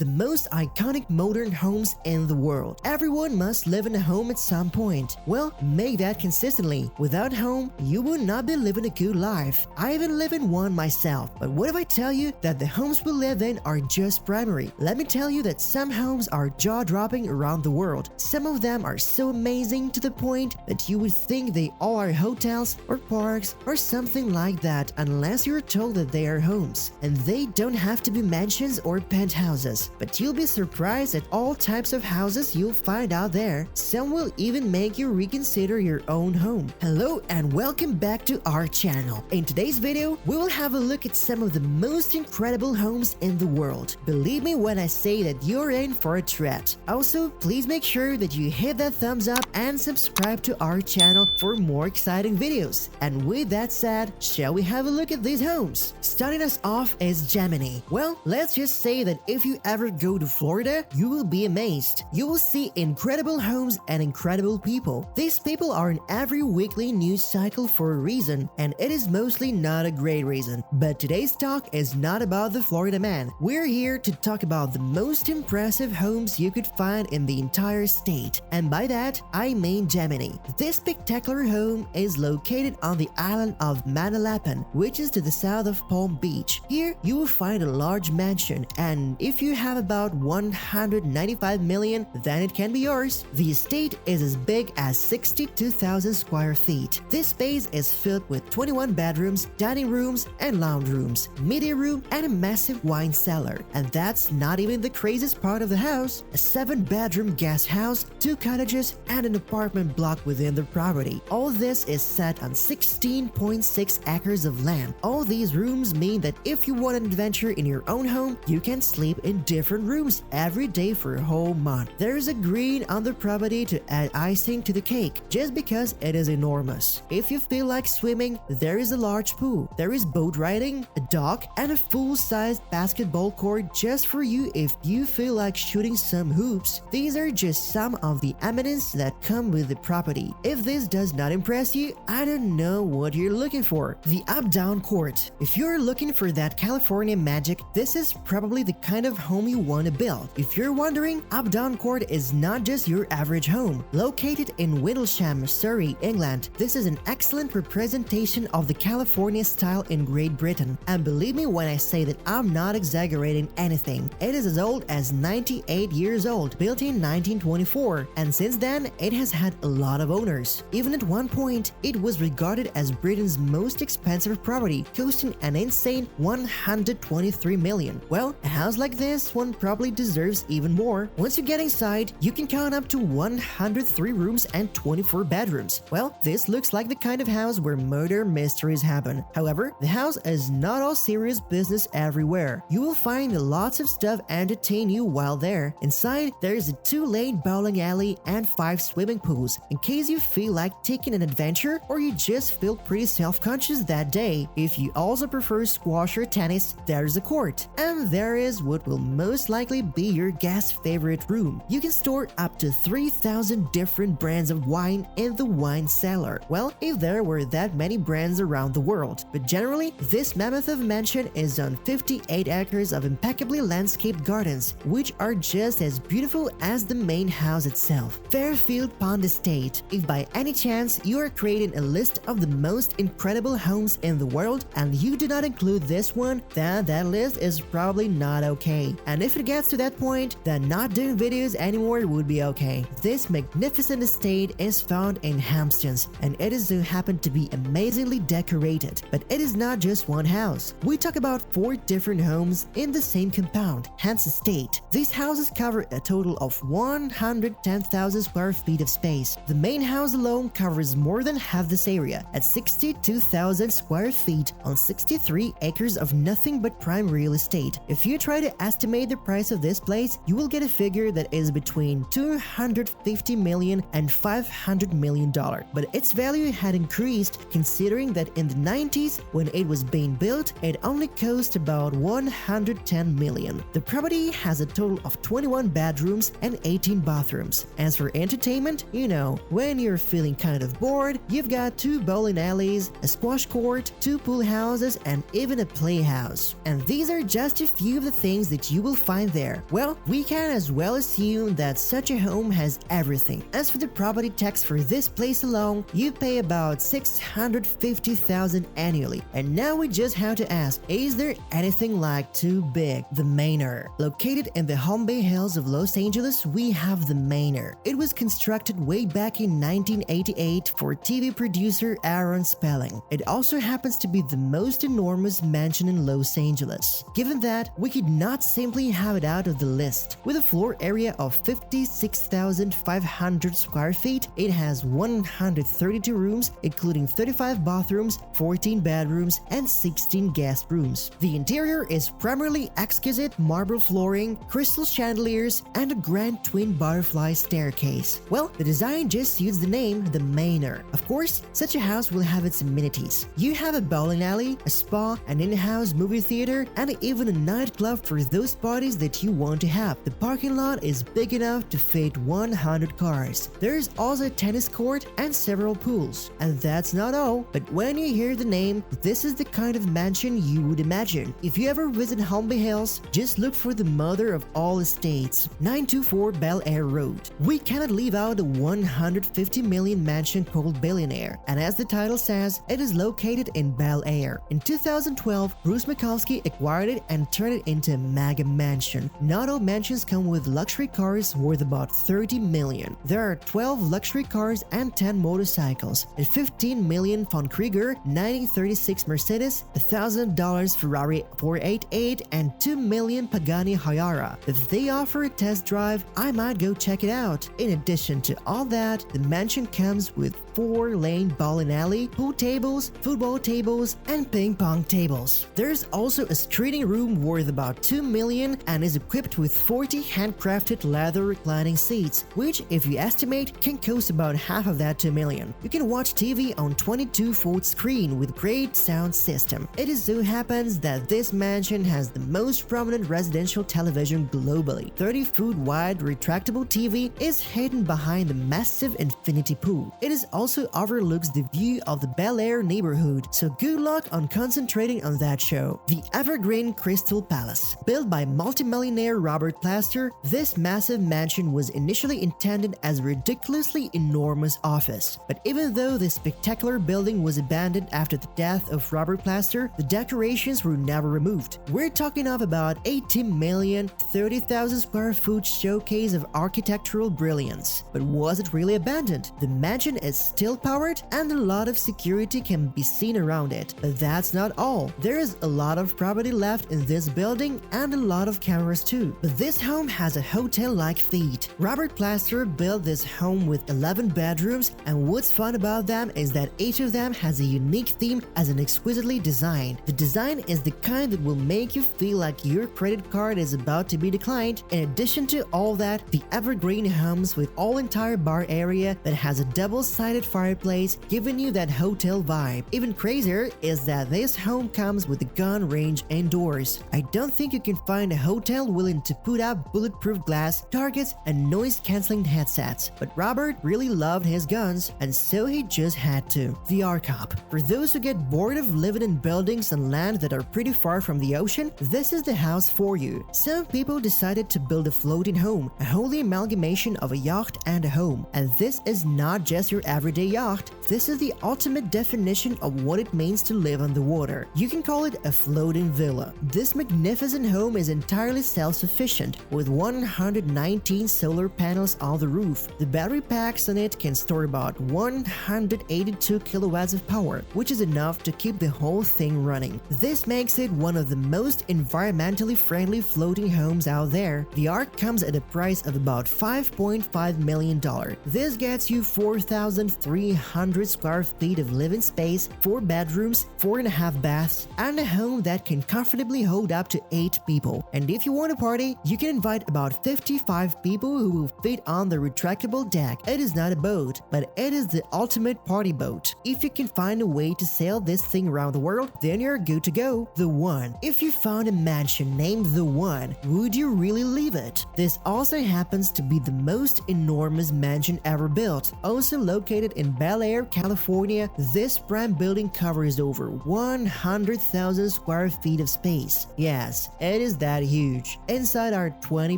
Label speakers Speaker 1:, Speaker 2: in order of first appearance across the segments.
Speaker 1: the most iconic modern homes in the world. Everyone must live in a home at some point. Well, make that consistently. Without home, you will not be living a good life. I even live in one myself. But what if I tell you that the homes we live in are just primary? Let me tell you that some homes are jaw-dropping around the world. Some of them are so amazing to the point that you would think they all are hotels or parks or something like that unless you're told that they are homes. And they don't have to be mansions or penthouses. But you'll be surprised at all types of houses you'll find out there. Some will even make you reconsider your own home. Hello and welcome back to our channel. In today's video, we will have a look at some of the most incredible homes in the world. Believe me when I say that you're in for a treat. Also, please make sure that you hit that thumbs up and subscribe to our channel for more exciting videos. And with that said, shall we have a look at these homes? Starting us off is Gemini. Well, let's just say that if you ever go to Florida, you will be amazed. You will see incredible homes and incredible people. These people are in every weekly news cycle for a reason, and it is mostly not a great reason. But today's talk is not about the Florida man. We're here to talk about the most impressive homes you could find in the entire state. And by that, I mean Gemini. This spectacular home is located on the island of Manalapan, which is to the south of Palm Beach. Here, you will find a large mansion, and if you have about 195 million, then it can be yours. The estate is as big as 62,000 square feet. This space is filled with 21 bedrooms, dining rooms, and lounge rooms, media room, and a massive wine cellar. And that's not even the craziest part of the house: a 7-bedroom guest house, 2 cottages, and an apartment block within the property. All this is set on 16.6 acres of land. All these rooms mean that if you want an adventure in your own home, you can sleep in different rooms every day for a whole month. There is a green on the property to add icing to the cake, just because it is enormous. If you feel like swimming, there is a large pool. There is boat riding, a dock, and a full-sized basketball court just for you if you feel like shooting some hoops. These are just some of the amenities that come with the property. If this does not impress you, I don't know what you're looking for. The up-down court. If you're looking for that California magic, this is probably the kind of home you want to build. If you're wondering, up-down court is not just your average home. Located in Windlesham, Surrey, England, this is an excellent representation of the California style in Great Britain. And believe me when I say that I'm not exaggerating anything. It is as old as 98 years old, built in 1924, and since then it has had a lot of owners. Even at one point, it was regarded as Britain's most expensive property, costing an insane 123 million. Well, a house like this one probably deserves even more. Once you get inside, you can count up to 103 rooms and 24 bedrooms. Well, this looks like the kind of house where murder mysteries happen. However, the house is not all serious business everywhere. You will find lots of stuff entertain you while there. Inside, there is a 2-lane bowling alley and 5 swimming pools, in case you feel like taking an adventure or you just feel pretty self-conscious that day. If you also prefer squash or tennis, there's a court. And there is what will most likely be your guest's favorite room. You can store up to 3,000 different brands of wine in the wine cellar. Well, if there were that many brands around the world. But generally, this mammoth of mansion is on 58 acres of impeccably landscaped gardens, which are just as beautiful as the main house itself. Fairfield Pond Estate. If by any chance you are creating a list of the most incredible homes in the world and you do not include this one, then that list is probably not okay. And if it gets to that point, then not doing videos anymore would be okay. This magnificent estate is found in Hamptons, and it is so happened to be amazingly decorated. But it is not just one house. We talk about 4 different homes in the same compound, hence estate. These houses cover a total of 110,000 square feet of space. The main house alone covers more than half this area, at 62,000 square feet on 63 acres of nothing but prime real estate. If you try to estimate the price of this place, you will get a figure that is between $250 million and $500 million. But its value had increased considering that in the 90s, when it was being built, it only cost about $110 million. The property has a total of 21 bedrooms and 18 bathrooms. As for entertainment, you know, when you're feeling kind of bored, you've got 2 bowling alleys, a squash court, 2 pool houses, and even a playhouse. And these are just a few of the things that you will will find there? Well, we can as well assume that such a home has everything. As for the property tax for this place alone, you pay about $650,000 annually. And now we just have to ask, is there anything like too big? The Manor. Located in the Holmby Hills of Los Angeles, we have the Manor. It was constructed way back in 1988 for TV producer Aaron Spelling. It also happens to be the most enormous mansion in Los Angeles. Given that, we could not simply have it out of the list. With a floor area of 56,500 square feet, it has 132 rooms, including 35 bathrooms, 14 bedrooms, and 16 guest rooms. The interior is primarily exquisite marble flooring, crystal chandeliers, and a grand twin butterfly staircase. Well, the design just suits the name, the Manor. Of course, such a house will have its amenities. You have a bowling alley, a spa, an in-house movie theater, and even a nightclub for those parties that you want to have. The parking lot is big enough to fit 100 cars. There is also a tennis court and several pools. And that's not all, but when you hear the name, this is the kind of mansion you would imagine. If you ever visit Holmby Hills, just look for the mother of all estates, 924 Bel Air Road. We cannot leave out the $150 million mansion called Billionaire, and as the title says, it is located in Bel Air. In 2012, Bruce Mikulski acquired it and turned it into a mega mansion. Not all mansions come with luxury cars worth about $30 million. There are 12 luxury cars and 10 motorcycles, a $15 million von Krieger 1936 Mercedes, $1,000 Ferrari 488, and $2 million Pagani Hyara. If they offer a test drive, I might go check it out. In addition to all that, the mansion comes with 4-lane bowling alley, pool tables, football tables, and ping pong tables. There's also a streeting room worth about $2 million and is equipped with 40 handcrafted leather reclining seats, which, if you estimate, can cost about half of that $2 million. You can watch TV on 22-foot screen with great sound system. It just so happens that this mansion has the most prominent residential television globally. 30-foot wide retractable TV is hidden behind the massive infinity pool. It is also overlooks the view of the Bel Air neighborhood, so good luck on concentrating on that show. The Evergreen Crystal Palace. Built by multimillionaire Robert Plaster, this massive mansion was initially intended as a ridiculously enormous office. But even though this spectacular building was abandoned after the death of Robert Plaster, the decorations were never removed. We're talking of about 18 million, 30,000 square foot showcase of architectural brilliance. But was it really abandoned? The mansion is still powered and a lot of security can be seen around it. But that's not all. There is a lot of property left in this building and a lot of cameras too. But this home has a hotel-like feel. Robert Plaster built this home with 11 bedrooms, and what's fun about them is that each of them has a unique theme as an exquisitely designed. The design is the kind that will make you feel like your credit card is about to be declined. In addition to all that, the Evergreen homes with all entire bar area that has a double-sided fireplace, giving you that hotel vibe. Even crazier is that this home comes with a gun range indoors. I don't think you can find a hotel willing to put up bulletproof glass, targets, and noise-canceling headsets. But Robert really loved his guns, and so he just had to. The Arcop. For those who get bored of living in buildings and land that are pretty far from the ocean, this is the house for you. Some people decided to build a floating home, a holy amalgamation of a yacht and a home. And this is not just your everyday yacht. This is the ultimate definition of what it means to live on the water. You can call it a floating villa. This magnificent home is entirely self-sufficient, with 119 solar panels on the roof. The battery packs on it can store about 182 kilowatts of power, which is enough to keep the whole thing running. This makes it one of the most environmentally friendly floating homes out there. The Ark comes at a price of about $5.5 million. This gets you 4,300 square feet of living space, 4 bedrooms, 4.5 baths, and a home that can comfortably hold up to 8 people. And if you want a party, you can invite about 55 people who will fit on the retractable deck. It is not a boat, but it is the ultimate party boat. If you can find a way to sail this thing around the world, then you're good to go. The One. If you found a mansion named The One, would you really leave it? This also happens to be the most enormous mansion ever built, also located Fairfield in Bel Air, California, this prime building covers over 100,000 square feet of space. Yes, it is that huge. Inside are 20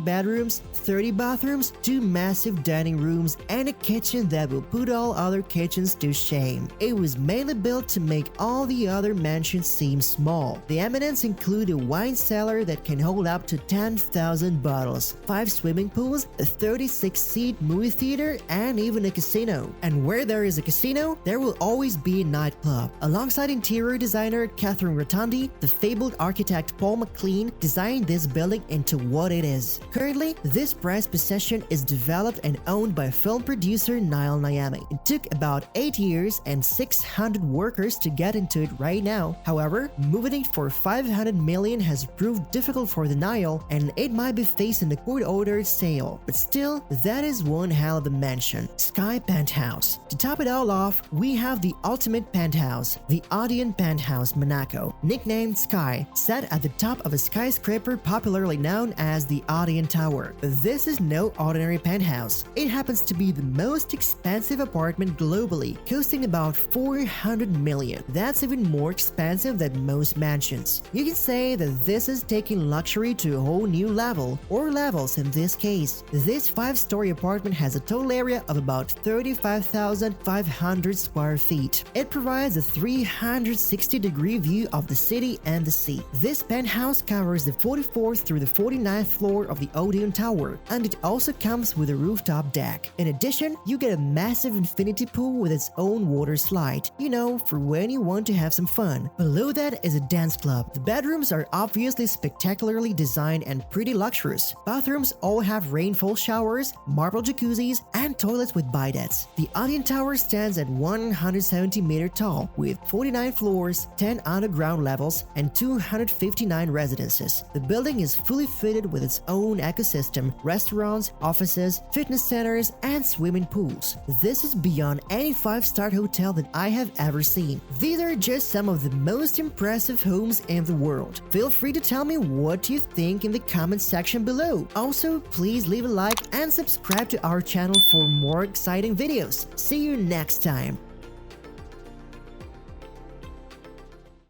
Speaker 1: bedrooms, 30 bathrooms, 2 massive dining rooms, and a kitchen that will put all other kitchens to shame. It was mainly built to make all the other mansions seem small. The amenities include a wine cellar that can hold up to 10,000 bottles, 5 swimming pools, a 36-seat movie theater, and even a casino. And where there is a casino, there will always be a nightclub. Alongside interior designer Catherine Rotundi, the fabled architect Paul McLean designed this building into what it is. Currently, this prized possession is developed and owned by film producer Niall Niami. It took about 8 years and 600 workers to get into it right now. However, moving it for $500 million has proved difficult for the Niall, and it might be facing a court-ordered sale. But still, that is one hell of a mansion. Sky Penthouse. To top it all off, we have the ultimate penthouse, the Audient Penthouse Monaco, nicknamed Sky, set at the top of a skyscraper popularly known as the Audient Tower. This is no ordinary penthouse. It happens to be the most expensive apartment globally, costing about $400 million. That's even more expensive than most mansions. You can say that this is taking luxury to a whole new level, or levels in this case. This 5-story apartment has a total area of about 35,500 square feet. It provides a 360-degree view of the city and the sea. This penthouse covers the 44th through the 49th floor of the Odeon Tower, and it also comes with a rooftop deck. In addition, you get a massive infinity pool with its own water slide, for when you want to have some fun. Below that is a dance club. The bedrooms are obviously spectacularly designed and pretty luxurious. Bathrooms all have rainfall showers, marble jacuzzis, and toilets with bidets. The Audient Tower stands at 170 meters tall, with 49 floors, 10 underground levels, and 259 residences. The building is fully fitted with its own ecosystem, restaurants, offices, fitness centers, and swimming pools. This is beyond any 5-star hotel that I have ever seen. These are just some of the most impressive homes in the world. Feel free to tell me what you think in the comment section below. Also, please leave a like and subscribe to our channel for more exciting videos. See you next time.